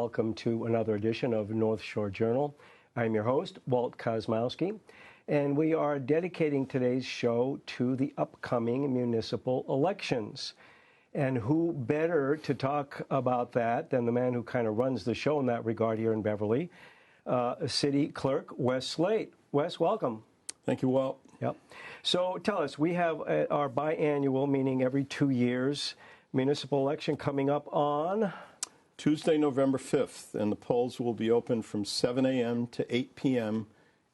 welcome to another edition of North Shore Journal. I'm your host, Walt Kosmowski, and we are dedicating today's show to the upcoming municipal elections. And who better to talk about that than the man who kind of runs the show in that regard here in Beverly, City Clerk Wes Slate. Wes, welcome. Thank you, Walt. Yep. So tell us, we have our biannual, meaning every 2 years, municipal election coming up on Tuesday, November 5th, and the polls will be open from 7 a.m. to 8 p.m.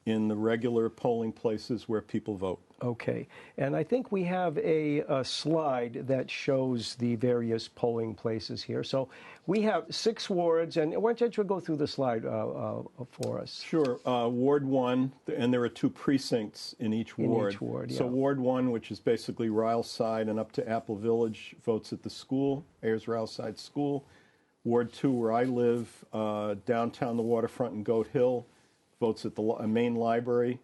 in the regular polling places where people vote. Okay. And I think we have a slide that shows the various polling places here. So we have 6 wards, and why don't you go through the slide for us? Sure. Ward 1, and there are 2 precincts in each ward. Yeah. So Ward 1, which is basically Ryleside and up to Apple Village, votes at the school, Ayers Ryleside School. Ward 2, where I live, downtown the waterfront in Goat Hill, votes at the main library.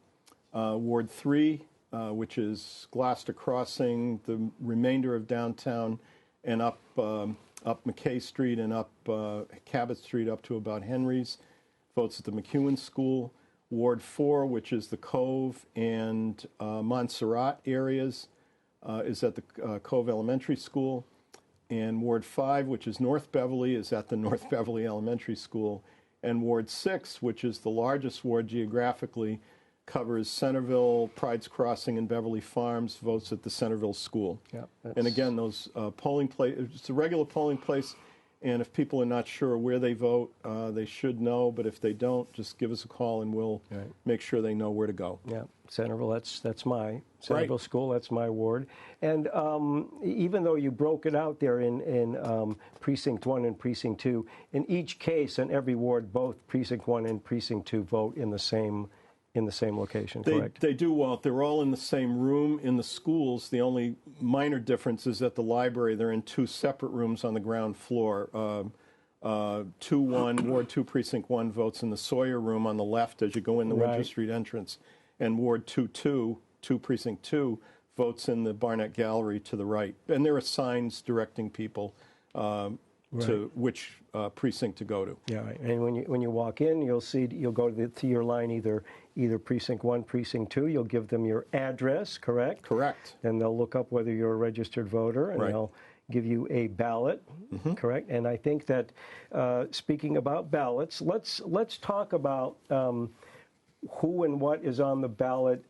Ward 3, which is Gloucester Crossing, the remainder of downtown, and up McKay Street and up Cabot Street up to about Henry's, votes at the McEwen School. Ward 4, which is the Cove and Montserrat areas, is at the Cove Elementary School. And Ward 5, which is North Beverly, is at the North Beverly Elementary School. And Ward 6, which is the largest ward geographically, covers Centerville, Pride's Crossing, and Beverly Farms, votes at the Centerville School. Yeah, and again, those polling places, it's a regular polling place, and if people are not sure where they vote, they should know, but if they don't, just give us a call and we'll make sure they know where to go. Yeah, Centerville, that's my Centerville School, that's my ward. And even though you broke it out there in Precinct 1 and Precinct 2, in each case, in every ward, both Precinct 1 and Precinct 2 vote in the same location, correct? They do, Walt. They're all in the same room in the schools. The only minor difference is at the library. They're in 2 separate rooms on the ground floor. 2-1, Ward 2, Precinct 1 votes in the Sawyer room on the left as you go in the Winter Street entrance. And Ward 2, Precinct 2, votes in the Barnett Gallery to the right. And there are signs directing people to which precinct to go to. Yeah, right. And when you walk in, you'll go to your line either Precinct 1, Precinct 2. You'll give them your address, correct? Correct. Then they'll look up whether you're a registered voter, and they'll give you a ballot, correct? And I think that speaking about ballots, let's talk about who and what is on the ballot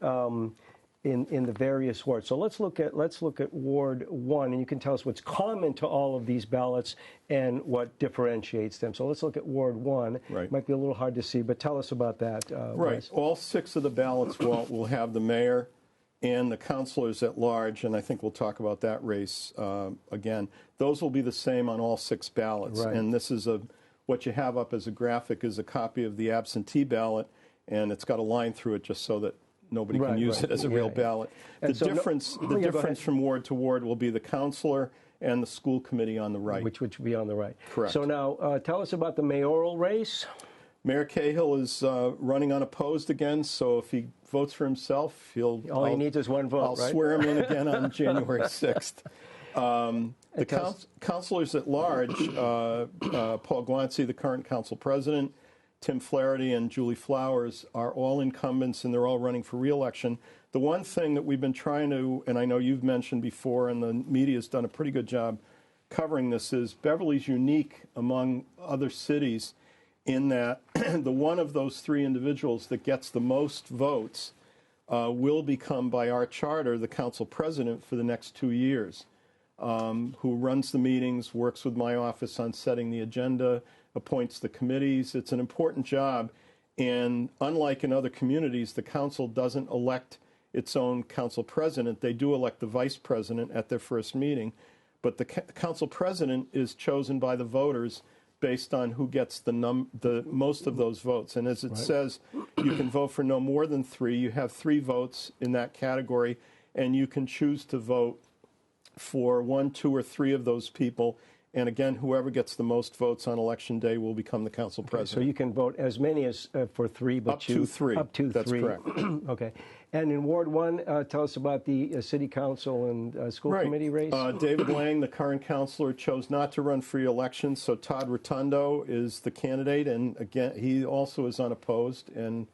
in the various wards. So let's look at Ward 1, and you can tell us what's common to all of these ballots and what differentiates them. So let's look at Ward 1. Right. It might be a little hard to see, but tell us about that. Wes. All 6 of the ballots will have the mayor and the councilors at large, and I think we'll talk about that race again. Those will be the same on all 6 ballots. Right. And this is what you have up as a graphic is a copy of the absentee ballot, and it's got a line through it just so that nobody can use it as a real ballot. The difference from ward to ward will be the counselor and the school committee on the right. Which would be on the right. Correct. So now tell us about the mayoral race. Mayor Cahill is running unopposed again, so if he votes for himself, all he needs is one vote, I'll swear him in again on January 6th. The councilors at large, Paul Glancy, the current council president, Tim Flaherty and Julie Flowers are all incumbents, and they're all running for re-election. The one thing that we've been trying to, and I know you've mentioned before, and the media has done a pretty good job covering this, is Beverly's unique among other cities in that the one of those 3 individuals that gets the most votes will become, by our charter, the council president for the next 2 years, who runs the meetings, works with my office on setting the agenda, appoints the committees. It's an important job, and unlike in other communities, the council doesn't elect its own council president. They do elect the vice president at their first meeting, but the council president is chosen by the voters based on who gets the most of those votes. And as it says, you can vote for no more than 3. You have 3 votes in that category, and you can choose to vote for 1, 2, or 3 of those people And again, whoever gets the most votes on Election Day will become the council president. So you can vote as many as for 3, but up to 3. Up to 3. That's correct. Okay. And in Ward 1, tell us about the city council and school committee race. David Lang, the current councilor, chose not to run for re-election, so Todd Rotundo is the candidate, and again, he also is unopposed, and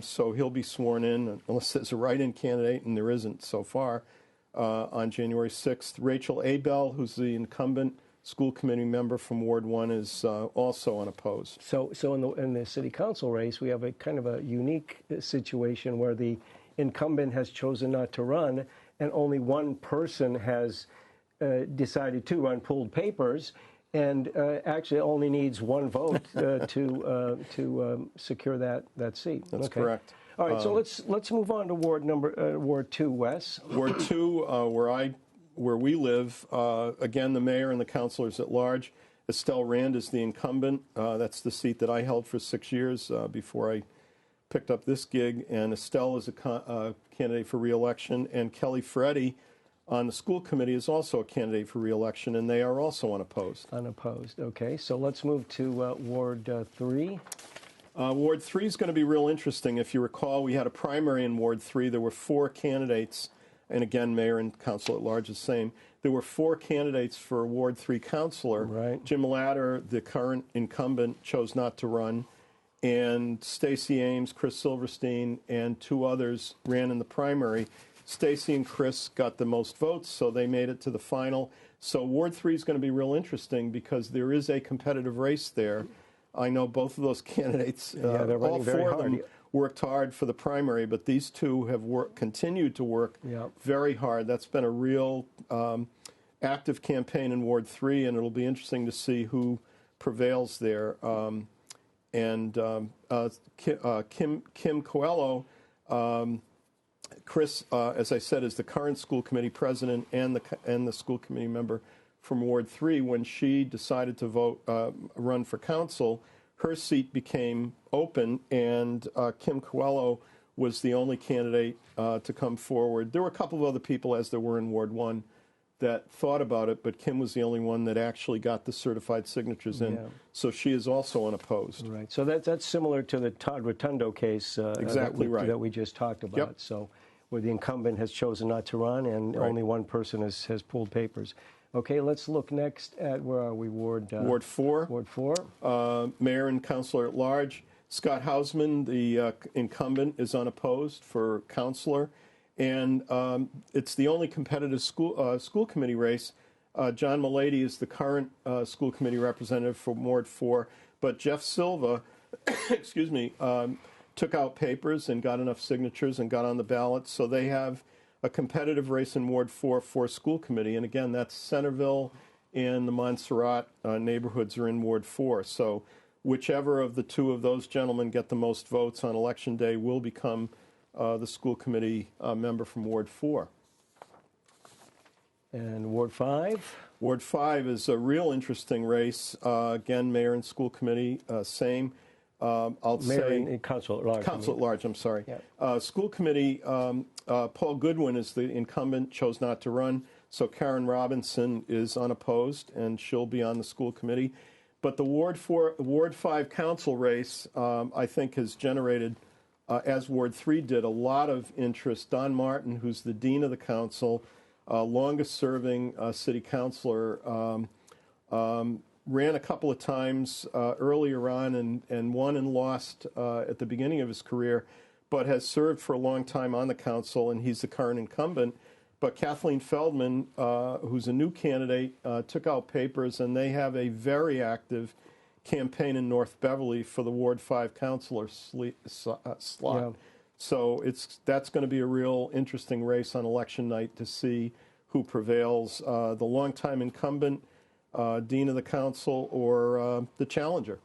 so he'll be sworn in, unless there's a write-in candidate, and there isn't so far, on January 6th. Rachel Abel, who's the incumbent school committee member from Ward 1, is also unopposed. So in the city council race, we have a kind of a unique situation where the incumbent has chosen not to run, and only one person has decided to run, pulled papers, and actually only needs one vote to secure that seat. That's correct. All right, so let's move on to Ward 2, Wes. Ward 2, where we live, again, the mayor and the councilors at large. Estelle Rand is the incumbent. That's the seat that I held for 6 years before I picked up this gig. And Estelle is a candidate for re-election. And Kelly Ferretti on the school committee is also a candidate for re-election, and they are also unopposed. Unopposed, okay. So let's move to Ward 3. Ward 3 is going to be real interesting. If you recall, we had a primary in Ward 3. There were 4 candidates. And again, mayor and council at large is the same. There were 4 candidates for Ward 3 councilor. Right. Jim Latter, the current incumbent, chose not to run. And Stacey Ames, Chris Silverstein, and 2 others ran in the primary. Stacey and Chris got the most votes, so they made it to the final. So Ward 3 is going to be real interesting because there is a competitive race there. I know both of those candidates, all 4 of them, worked hard for the primary, but these 2 have continued to work very hard. That's been a real active campaign in Ward 3, and it'll be interesting to see who prevails there. Kim Coelho, Chris, as I said, is the current school committee president and the school committee member from Ward 3. When she decided to run for council, her seat became open, and Kim Coelho was the only candidate to come forward. There were a couple of other people, as there were in Ward 1, that thought about it, but Kim was the only one that actually got the certified signatures in. So she is also unopposed. Right. So that's similar to the Todd Rotundo case exactly that we just talked about. So where the incumbent has chosen not to run, and only one person has pulled papers. Okay, let's look next at, where are we, Ward 4. Ward 4. Mayor and councilor at large. Scott Hausman, the incumbent, is unopposed for councilor. And it's the only competitive school committee race. John Mulady is the current school committee representative for Ward 4. But Jeff Silva, excuse me, took out papers and got enough signatures and got on the ballot. So they have a competitive race in Ward 4 for school committee. And again, that's Centerville and the Montserrat neighborhoods are in Ward 4. So whichever of the 2 of those gentlemen get the most votes on Election Day will become the school committee member from Ward 4. And Ward 5? Ward 5 is a real interesting race. Again, mayor and school committee, same. Mayor and council at large. Council at large, I'm sorry. School committee, Paul Goodwin is the incumbent, chose not to run. So Karen Robinson is unopposed, and she'll be on the school committee. But the Ward 5 council race, I think, has generated, as Ward 3 did, a lot of interest. Don Martin, who's the dean of the council, longest-serving city councilor, ran a couple of times earlier on and won and lost at the beginning of his career, but has served for a long time on the council, and he's the current incumbent. But Kathleen Feldman, who's a new candidate, took out papers, and they have a very active campaign in North Beverly for the Ward 5 councilor slot. So that's going to be a real interesting race on election night to see who prevails, the longtime incumbent, dean of the council, or the challenger.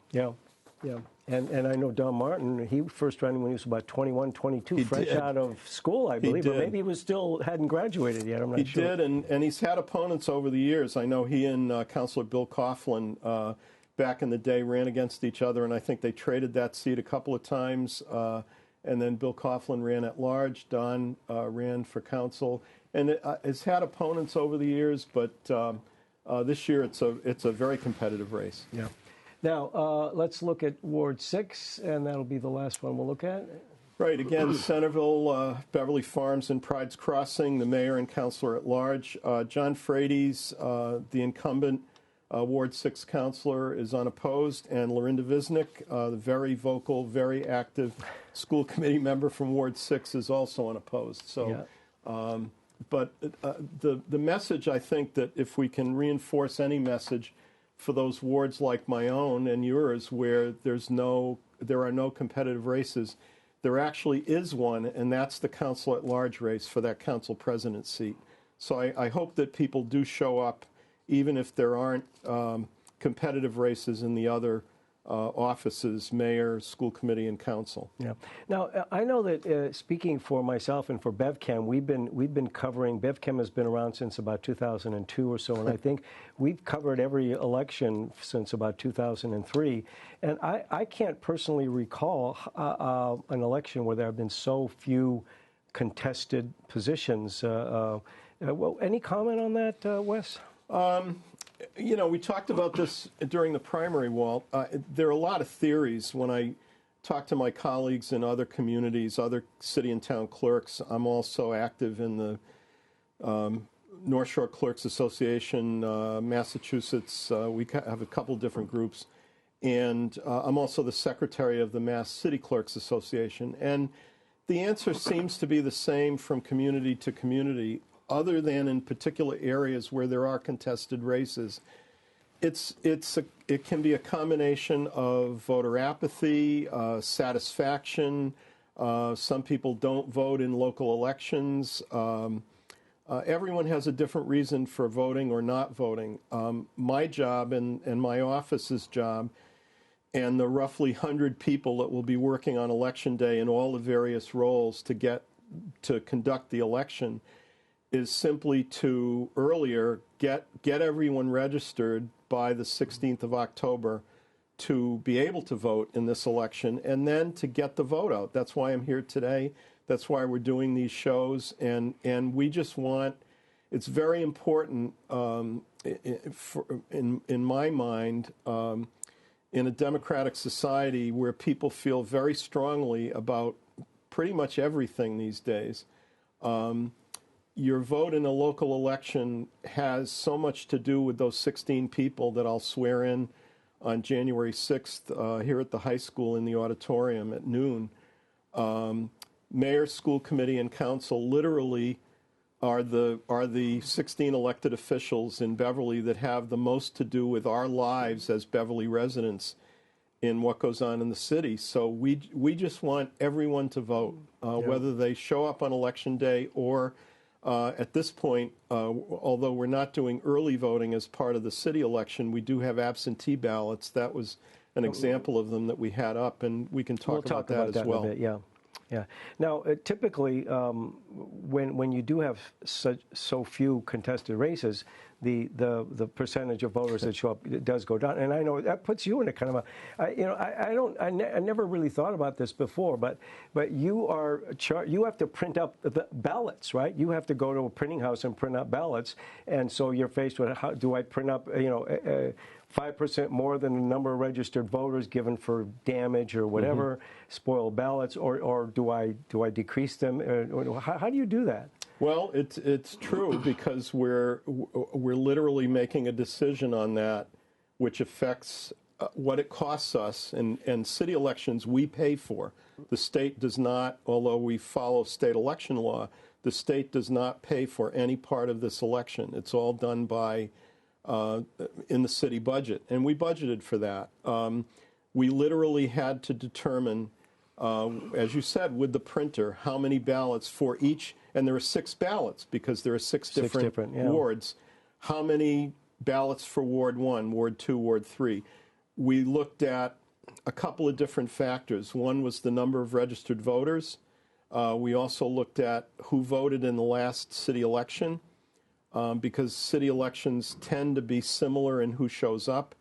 And I know Don Martin, he first ran when he was about 21, 22, fresh out of school, I believe. But maybe he hadn't graduated yet, I'm not sure. He did, and he's had opponents over the years. I know he and Councilor Bill Coughlin, back in the day, ran against each other, and I think they traded that seat a couple of times. And then Bill Coughlin ran at large. Don ran for council. And has had opponents over the years, but this year it's a very competitive race. Yeah. Now, let's look at Ward 6, and that'll be the last one we'll look at. Right. Again, Centerville, Beverly Farms, and Pride's Crossing, the mayor and councilor at large. John Frates, the incumbent Ward 6 councilor, is unopposed, and Lorinda Visnick, the very vocal, very active school committee member from Ward 6, is also unopposed. So, yeah. But the message, I think, that if we can reinforce any message for those wards like my own and yours, where there are no competitive races, there actually is one, and that's the council at large race for that council president seat. So I hope that people do show up, even if there aren't competitive races in the other offices, mayor, school committee, and council. Yeah. Now, I know that speaking for myself and for BevCam, we've been covering, BevCam has been around since about 2002 or so, and I think we've covered every election since about 2003. And I can't personally recall an election where there have been so few contested positions. Well, any comment on that, Wes? You know, we talked about this during the primary, Walt. There are a lot of theories. When I talk to my colleagues in other communities, other city and town clerks, I'm also active in the North Shore Clerks Association, Massachusetts. We have a couple different groups. And I'm also the secretary of the Mass City Clerks Association. And the answer seems to be the same from community to community, other than in particular areas where there are contested races. It can be a combination of voter apathy, satisfaction. Some people don't vote in local elections. Everyone has a different reason for voting or not voting. My job and my office's job, and the roughly 100 people that will be working on Election Day in all the various roles to conduct the election, is simply to get everyone registered by the 16th of October to be able to vote in this election, and then to get the vote out. That's why I'm here today. That's why we're doing these shows, and we just want, it's very important in my mind, in a democratic society where people feel very strongly about pretty much everything these days. Your vote in a local election has so much to do with those 16 people that I'll swear in on January 6th here at the high school in the auditorium at noon. Mayor, school committee, and council literally are the 16 elected officials in Beverly that have the most to do with our lives as Beverly residents in what goes on in the city. So we just want everyone to vote, whether they show up on Election Day or at this point, although we're not doing early voting as part of the city election, we do have absentee ballots. That was an example of them that we had up, and we can talk about that as well. In a bit, yeah. Yeah. Now, typically, when you do have so few contested races, the percentage of voters that show up does go down, and I know that puts you in a kind of a, I never really thought about this before, but you have to print up the ballots, right? You have to go to a printing house and print up ballots, and so you're faced with, how do I print up 5% more than the number of registered voters given for damage or whatever, spoiled ballots, or do I decrease them? How do you do that? Well, it's true, because we're literally making a decision on that, which affects what it costs us. And city elections we pay for. The state does not, although we follow state election law, the state does not pay for any part of this election. It's all done by in the city budget, and we budgeted for that. We literally had to determine, as you said, with the printer, how many ballots for each, and there are 6 ballots because there are six different wards. How many ballots for Ward 1, Ward 2, Ward 3? We looked at a couple of different factors. One was the number of registered voters. We also looked at who voted in the last city election, because city elections tend to be similar in who shows up.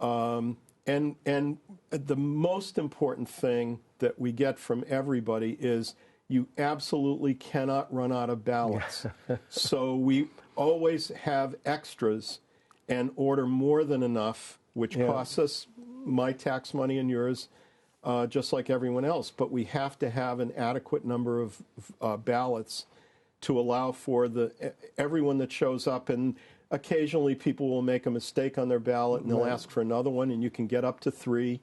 And the most important thing that we get from everybody is you absolutely cannot run out of ballots. So we always have extras, and order more than enough, which costs us my tax money and yours, just like everyone else. But we have to have an adequate number of ballots to allow for everyone that shows up. And occasionally people will make a mistake on their ballot and they'll ask for another one, and you can get up to 3.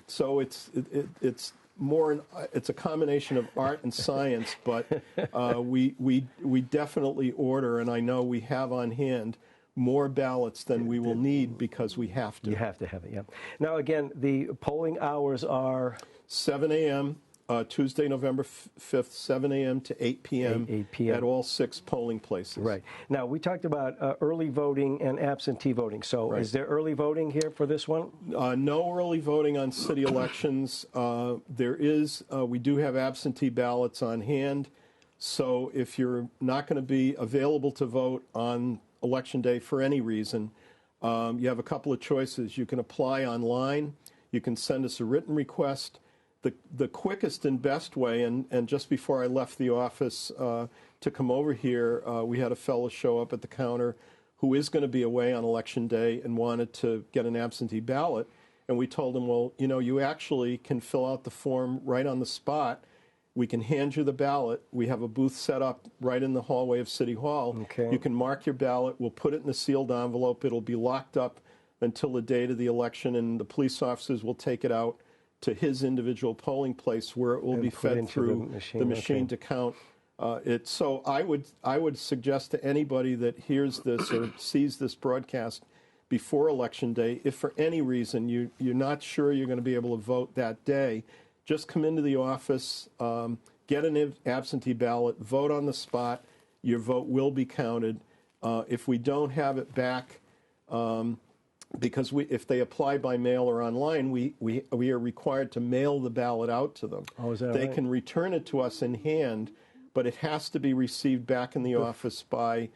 So it's more it's a combination of art and science, but we definitely order, and I know we have on hand more ballots than we will need because we have to. You have to have it, yeah. Now, again, the polling hours are 7 a.m. Tuesday, November 5th, 7 a.m. to 8 p.m. 8 p.m. at all 6 polling places. Right. Now, we talked about early voting and absentee voting. So is there early voting here for this one? No early voting on city elections. We do have absentee ballots on hand. So if you're not going to be available to vote on Election Day for any reason, you have a couple of choices. You can apply online. You can send us a written request. The quickest and best way, and just before I left the office to come over here, we had a fellow show up at the counter who is going to be away on Election Day and wanted to get an absentee ballot. And we told him, well, you actually can fill out the form right on the spot. We can hand you the ballot. We have a booth set up right in the hallway of City Hall. Okay. You can mark your ballot. We'll put it in a sealed envelope. It'll be locked up until the date of the election, and the police officers will take it out to his individual polling place where it will be fed through the machine to count it. So I would suggest to anybody that hears this or sees this broadcast before Election Day, if for any reason you're not sure you're going to be able to vote that day, just come into the office, get an absentee ballot, vote on the spot. Your vote will be counted. If we don't have it back, because if they apply by mail or online, we are required to mail the ballot out to them. Oh, is that They right? can return it to us in hand, but it has to be received back in the office by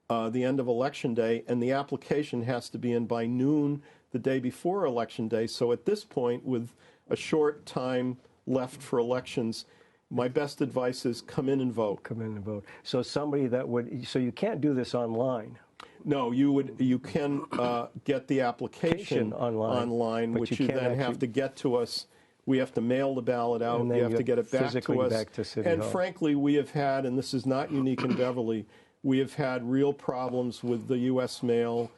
the end of Election Day, and the application has to be in by noon the day before Election Day. So at this point, with a short time left for elections, my best advice is come in and vote. Come in and vote. So so you can't do this online. No, you can get the application online, but which you you then have to get to us. We have to mail the ballot out. And then you have to get it back physically to us. back to City and Hall. frankly, we have had, and this is not unique in Beverly, we have had real problems with the U.S. mail,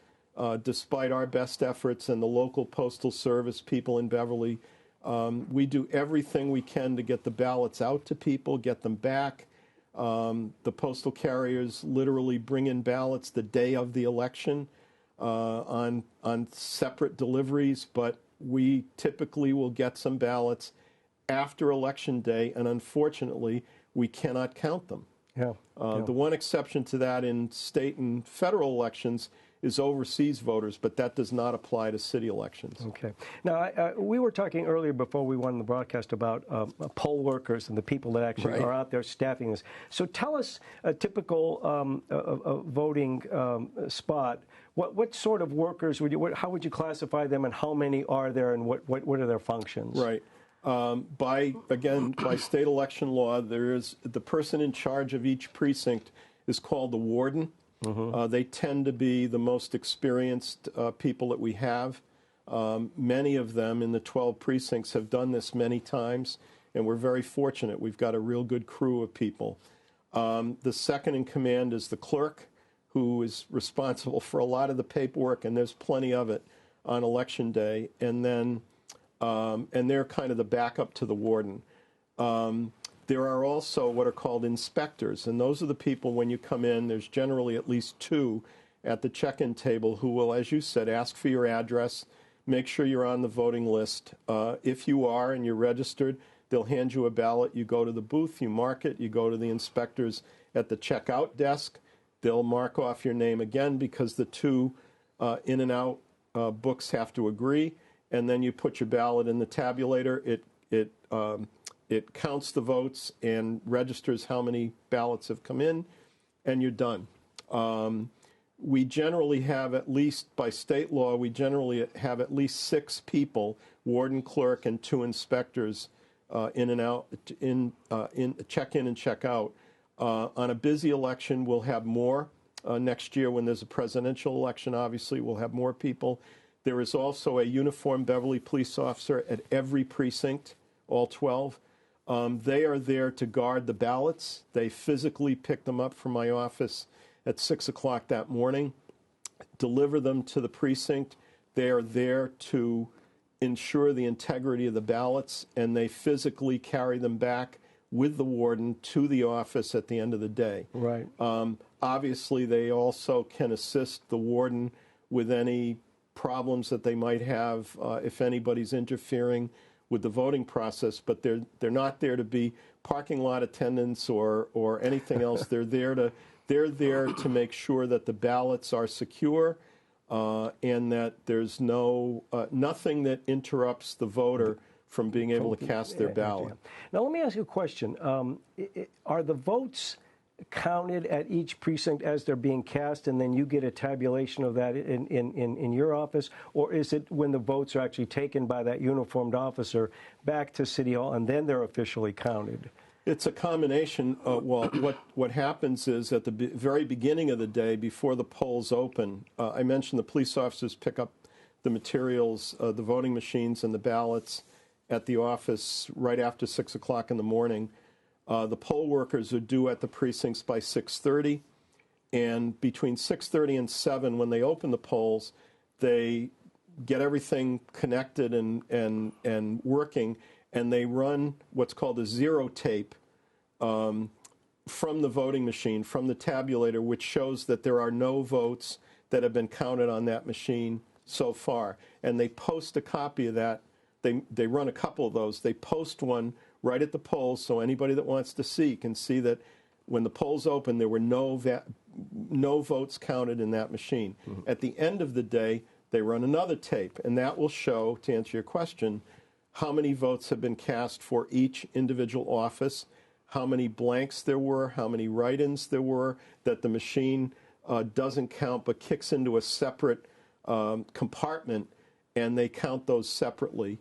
despite our best efforts and the local postal service people in Beverly. We do everything we can to get the ballots out to people, get them back. The postal carriers literally bring in ballots the day of the election on separate deliveries, but we typically will get some ballots after Election Day, and unfortunately, we cannot count them. The one exception to that in state and federal elections is overseas voters, but that does not apply to city elections. Okay. Now, we were talking earlier before we went on the broadcast about poll workers and the people that actually are out there staffing this. So tell us a typical voting spot. What sort of workers how would you classify them, and how many are there, and what are their functions? Right. By state election law, there is the person in charge of each precinct is called the warden. They tend to be the most experienced people that we have. Many of them in the 12 precincts have done this many times, and we're very fortunate. We've got a real good crew of people. The second in command is the clerk, who is responsible for a lot of the paperwork, and there's plenty of it on Election Day. And then, and they're kind of the backup to the warden. There are also what are called inspectors, and those are the people when you come in, there's generally at least 2 at the check-in table who will, as you said, ask for your address, make sure you're on the voting list. If you are and you're registered, they'll hand you a ballot. You go to the booth, you mark it, you go to the inspectors at the checkout desk. They'll mark off your name again because the 2 in and out books have to agree, and then you put your ballot in the tabulator. It counts the votes and registers how many ballots have come in, and you're done. We generally have at least, by state law, we generally have at least 6 people, warden, clerk, and 2 inspectors in and out, in check in and check out. On a busy election, we'll have more. next year when there's a presidential election. Obviously, we'll have more people. There is also a uniformed Beverly police officer at every precinct, all 12. They are there to guard the ballots. They physically pick them up from my office at 6 o'clock that morning, deliver them to the precinct. They are there to ensure the integrity of the ballots, and they physically carry them back with the warden to the office at the end of the day. Right. Obviously, they also can assist the warden with any problems that they might have if anybody's interfering with the voting process, but they're not there to be parking lot attendants or anything else. They're there to make sure that the ballots are secure and that there's nothing that interrupts the voter from being able to cast their ballot. Now, let me ask you a question. Are the votes counted at each precinct as they're being cast, and then you get a tabulation of that in your office? Or is it when the votes are actually taken by that uniformed officer back to City Hall, and then they're officially counted? It's a combination. Well, what happens is at the very beginning of the day, before the polls open, I mentioned the police officers pick up the materials, the voting machines and the ballots at the office right after 6 o'clock in the morning. The poll workers are due at the precincts by 6:30, and between 6:30 and 7, when they open the polls, they get everything connected and working, and they run what's called a zero tape from the voting machine, from the tabulator, which shows that there are no votes that have been counted on that machine so far. And they post a copy of that. They run a couple of those. They post one right at the polls, so anybody that wants to see can see that when the polls open, there were no votes counted in that machine. Mm-hmm. At the end of the day, they run another tape, and that will show, to answer your question, how many votes have been cast for each individual office, how many blanks there were, how many write-ins there were, that the machine doesn't count but kicks into a separate compartment, and they count those separately.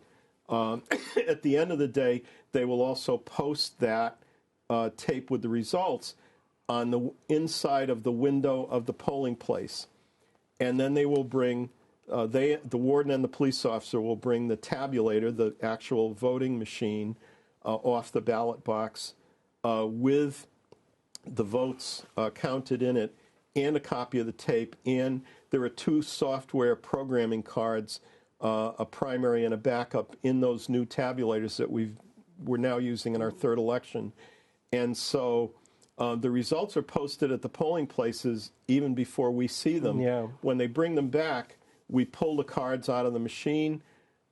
At the end of the day, they will also post that tape with the results on the inside of the window of the polling place. And then they will bring, the warden and the police officer will bring the tabulator, the actual voting machine, off the ballot box with the votes counted in it and a copy of the tape. And there are 2 software programming cards, a primary and a backup, in those new tabulators that we're now using in our third election. And so the results are posted at the polling places even before we see them. Yeah. When they bring them back, we pull the cards out of the machine.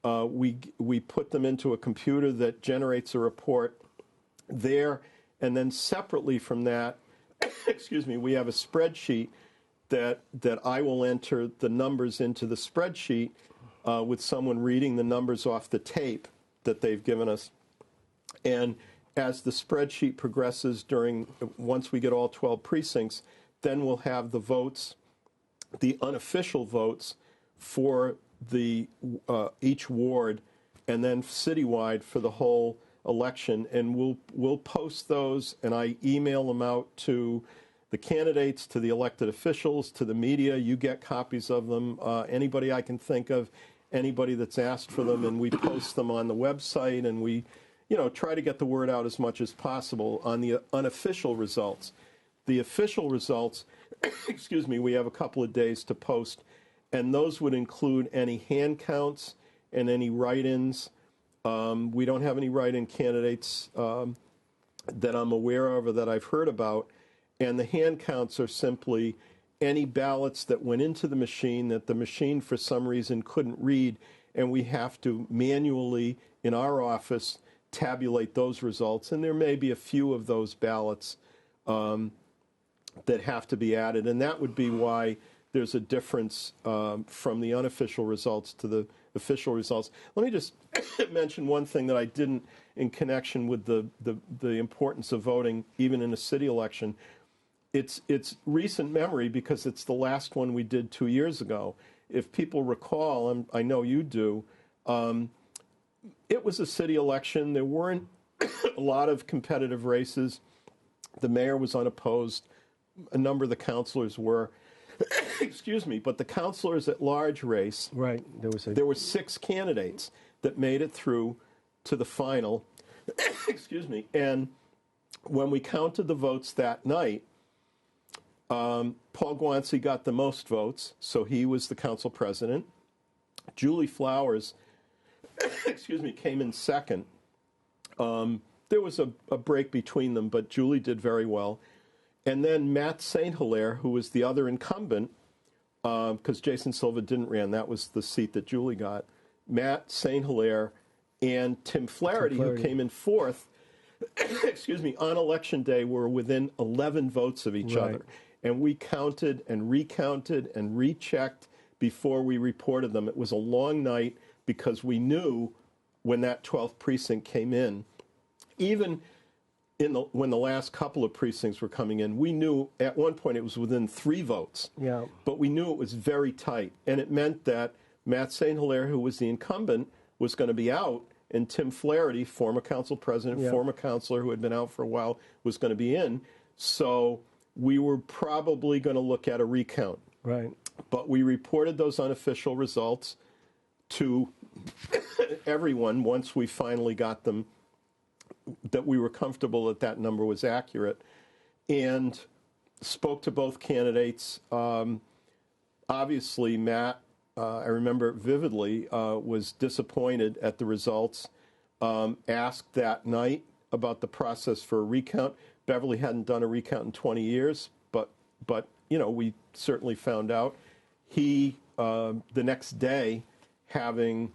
We put them into a computer that generates a report there. And then separately from that, excuse me, we have a spreadsheet that I will enter the numbers into the spreadsheet with someone reading the numbers off the tape that they've given us. And as the spreadsheet progresses once we get all 12 precincts, then we'll have the votes, the unofficial votes for each ward, and then citywide for the whole election. And we'll post those, and I email them out to the candidates, to the elected officials, to the media. You get copies of them. Anybody I can think of, anybody that's asked for them, and we post them on the website, and we try to get the word out as much as possible on the unofficial results. The official results, excuse me, we have a couple of days to post, and those would include any hand counts and any write-ins. We don't have any write-in candidates that I'm aware of or that I've heard about, and the hand counts are simply any ballots that went into the machine that the machine for some reason couldn't read, and we have to manually, in our office, tabulate those results. And there may be a few of those ballots that have to be added, and that would be why there's a difference from the unofficial results to the official results. Let me just mention one thing that I didn't in connection with the importance of voting, even in a city election. It's recent memory because it's the last one we did 2 years ago. If people recall, and I know you do, it was a city election. There weren't a lot of competitive races. The mayor was unopposed. a number of the counselors were. Excuse me, but the counselors at large race. Right. There were 6 candidates that made it through to the final. Excuse me. And when we counted the votes that night, Paul Guanci got the most votes, so he was the council president. Julie Flowers, excuse me, came in second. There was a break between them, but Julie did very well. And then Matt St. Hilaire, who was the other incumbent, because Jason Silva didn't run, that was the seat that Julie got. Matt St. Hilaire and Tim Flaherty, who came in fourth, excuse me, on election day were within 11 votes of each other. And we counted and recounted and rechecked before we reported them. It was a long night because we knew when that 12th precinct came in, even when the last couple of precincts were coming in, we knew at one point it was within 3 votes. Yeah. But we knew it was very tight. And it meant that Matt St. Hilaire, who was the incumbent, was going to be out, and Tim Flaherty, former council president, former councilor who had been out for a while, was going to be in. So we were probably going to look at a recount. Right. But we reported those unofficial results to everyone once we finally got them, that we were comfortable that that number was accurate, and spoke to both candidates. Obviously, Matt, I remember vividly, was disappointed at the results, asked that night about the process for a recount. Beverly hadn't done a recount in 20 years, but you know, we certainly found out. He, the next day, having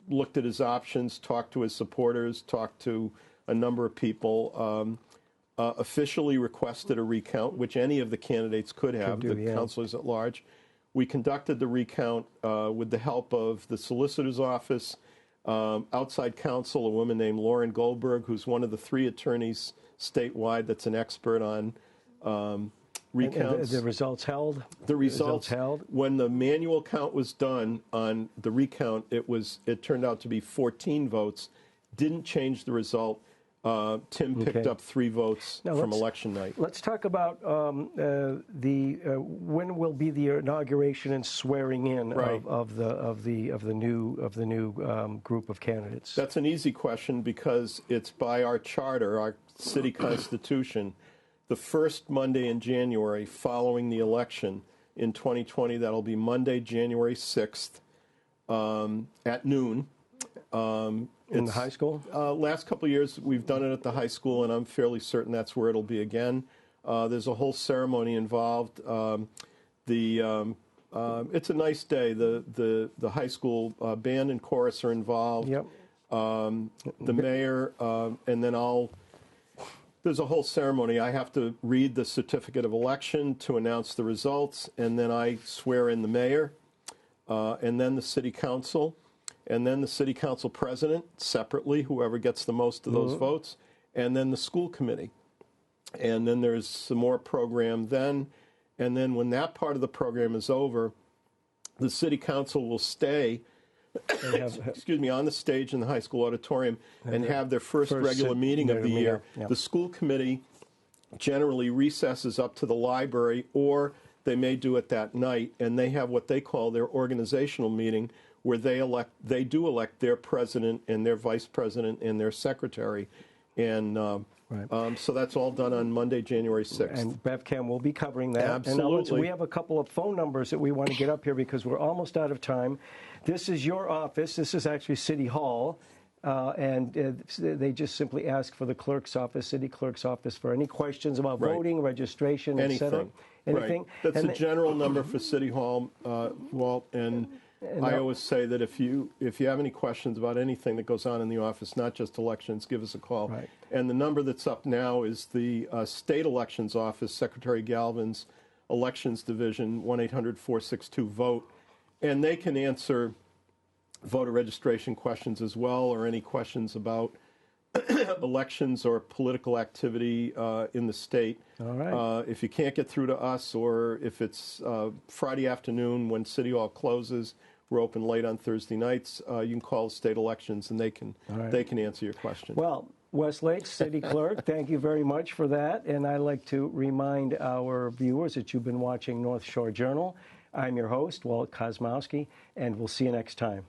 looked at his options, talked to his supporters, talked to a number of people, officially requested a recount, which any of the candidates could have, the councilors at large. We conducted the recount with the help of the solicitor's office, outside counsel, a woman named Lauren Goldberg, who's one of the 3 attorneys statewide that's an expert on recounts. And the results held? The results held. When the manual count was done on the recount, it turned out to be 14 votes. Didn't change the result. Tim picked up 3 votes from election night. Let's talk about when will be the inauguration and swearing in of the new group of candidates. That's an easy question because it's by our charter, our city constitution, the first Monday in January following the election in 2020. That'll be Monday, January 6th at noon. In the high school? Last couple of years, we've done it at the high school, and I'm fairly certain that's where it'll be again. There's a whole ceremony involved. It's a nice day. The high school band and chorus are involved. Yep. The mayor, and then there's a whole ceremony. I have to read the certificate of election to announce the results, and then I swear in the mayor, and then the city council. And then the city council president separately, whoever gets the most of those votes, and then the school committee. And then there's some more program then. And then when that part of the program is over, the city council will stay, on the stage in the high school auditorium and have their first regular meeting of the year. Yeah. The school committee generally recesses up to the library, or they may do it that night, and they have what they call their organizational meeting, where they do elect their president and their vice president and their secretary. And so that's all done on Monday, January 6th. And BevCam will be covering that. Absolutely. And we have a couple of phone numbers that we want to get up here because we're almost out of time. This is your office. This is actually City Hall. And they just simply ask for the clerk's office, city clerk's office, for any questions about voting, registration, etc. Anything. Right. That's a general number for City Hall, Walt. And I always say that if you have any questions about anything that goes on in the office, not just elections, give us a call. Right. And the number that's up now is the State Elections Office, Secretary Galvin's Elections Division, 1-800-462-VOTE. And they can answer voter registration questions as well, or any questions about elections or political activity in the state. All right. If you can't get through to us, or if it's Friday afternoon when City Hall closes, we're open late on Thursday nights, you can call State Elections and they can answer your question. Well, Wes Slate, City Clerk, thank you very much for that. And I'd like to remind our viewers that you've been watching North Shore Journal. I'm your host, Walt Kosmowski, and we'll see you next time.